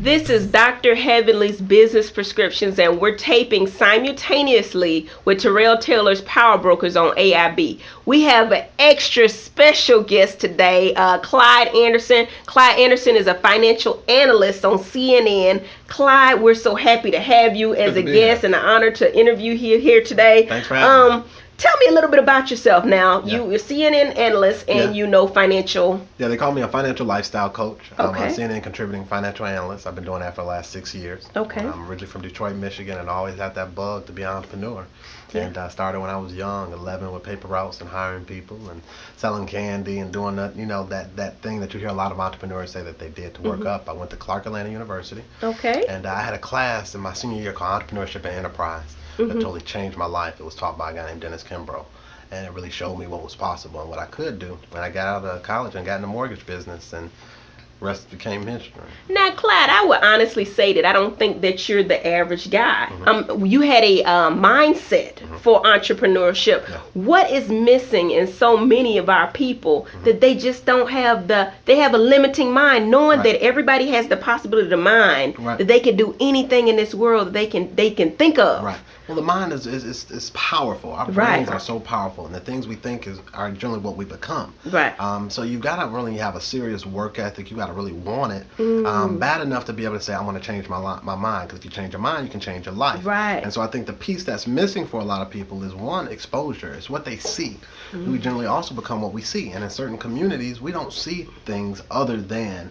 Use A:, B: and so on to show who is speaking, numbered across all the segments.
A: This is Dr. Heavenly's Business Prescriptions, and we're taping simultaneously with Terrell Taylor's Power Brokers on AIB. We have an extra special guest today, Clyde Anderson. Clyde Anderson is a financial analyst on CNN. Clyde, we're so happy to have you as a guest and an honor to interview you here today.
B: Thanks for having me.
A: Tell me a little bit about yourself now.
B: Yeah.
A: You're a CNN analyst and you know financial.
B: Yeah, they call me a financial lifestyle coach. I'm
A: Okay.
B: a CNN contributing financial analyst. I've been doing that for the last 6 years.
A: Okay.
B: I'm originally from Detroit, Michigan, and I always had that bug to be an entrepreneur.
A: Yeah.
B: And I started when I was young, 11, with paper routes and hiring people and selling candy and doing that, that thing that you hear a lot of entrepreneurs say that they did to work up. I went to Clark Atlanta University.
A: Okay.
B: And I had a class in my senior year called Entrepreneurship and Enterprise that totally changed my life. It was taught by a guy named Dennis Kimbrough. And it really showed me what was possible and what I could do. And I got out of college and got in the mortgage business, and the rest became history.
A: Now, Clyde, I would honestly say that I don't think that you're the average guy. You had a mindset for entrepreneurship.
B: Yeah.
A: What is missing in so many of our people that they just don't have they have a limiting mind, knowing that everybody has the possibility of mind, that they can do anything in this world that they can think of.
B: Right. Well, the mind is powerful. Our brains are so powerful, and the things we think are generally what we become.
A: Right.
B: So you've got to really have a serious work ethic. You got to really want it bad enough to be able to say, I want to change my mind. Because if you change your mind, you can change your life.
A: Right.
B: And so I think the piece that's missing for a lot of people is, one, exposure. It's what they see. We generally also become what we see. And in certain communities, we don't see things other than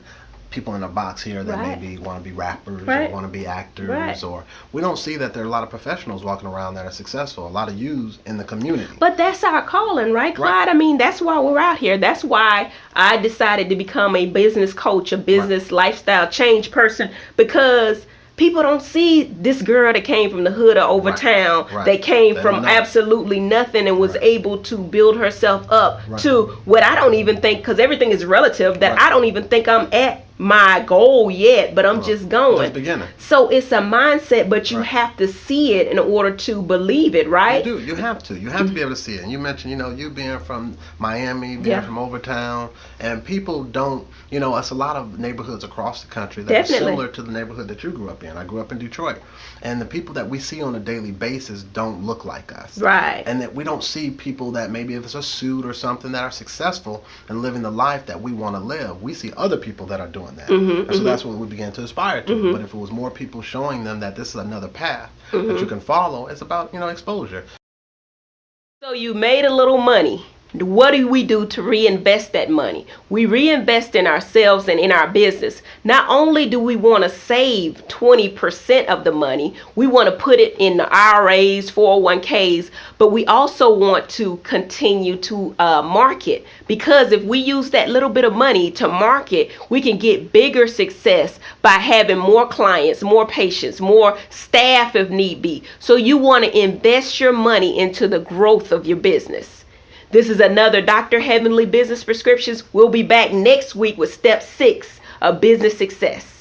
B: people in a box here that maybe want to be rappers or want to be actors, or we don't see that there are a lot of professionals walking around that are successful, a lot of yous in the community.
A: But that's our calling, right, Clyde? I mean, that's why we're out here. That's why I decided to become a business coach, a business lifestyle change person, because people don't see this girl that came from the hood of Overtown, that came from absolutely nothing and was able to build herself up to what I don't even think, because everything is relative, that I don't even think I'm at my goal yet, but I'm just going.
B: Just beginning.
A: So it's a mindset, but you have to see it in order to believe it, right?
B: You do. You have to. You have to be able to see it. And you mentioned, you being from Miami, being from Overtown, and people don't, it's a lot of neighborhoods across the country that are similar to the neighborhood that you grew up in. I grew up in Detroit. And the people that we see on a daily basis don't look like us.
A: Right.
B: And that we don't see people that maybe if it's a suit or something that are successful and living the life that we want to live. We see other people that are doing that. And so that's what we began to aspire to. But if it was more people showing them that this is another path that you can follow, it's about, exposure.
A: So you made a little money. What do we do to reinvest that money? We reinvest in ourselves and in our business. Not only do we want to save 20% of the money, we want to put it in the IRAs, 401ks, but we also want to continue to market, because if we use that little bit of money to market, we can get bigger success by having more clients, more patients, more staff if need be. So you want to invest your money into the growth of your business. This is another Dr. Heavenly Business Prescriptions. We'll be back next week with step 6 of business success.